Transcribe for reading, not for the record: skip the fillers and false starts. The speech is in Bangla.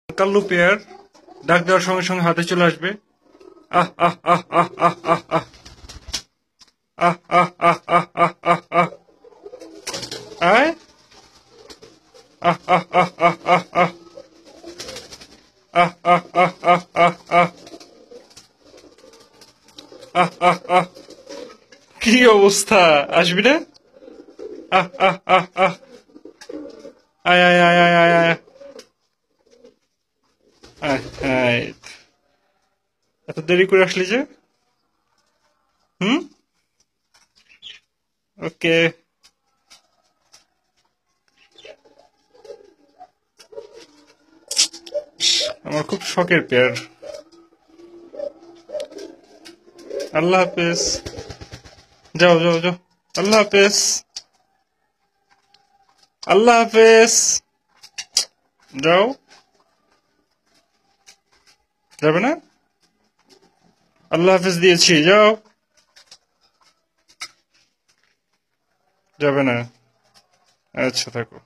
কাল্লু পেয়ার ডাক দেওয়ার সঙ্গে সঙ্গে হাতে চলে আসবে। আহ আহ আহ আহ আহ আহ আহ আহ আহ আহ আহ আহ আহ আহ আয় আহ আহ আহ আহ আহ আহ আহ আহ আহ আহ আহ আহ আহ আহ আহ কি অবস্থা, আসবি না? আহ আহ আহ আহ আয় আয় আয় আয় আয় আয় আয় আয় এত দেরি করে আসলি যে? হুম, ওকে। আমার খুব শখের পেয়ার। আল্লাহ হাফেজ। যাও যাও যাও। আল্লাহ হাফেজ। আল্লাহ হাফেজ। যাও। যাবে না? আল্লাহ হাফেজ দিয়েছি, যাও। যাবে না? আচ্ছা, থাকো।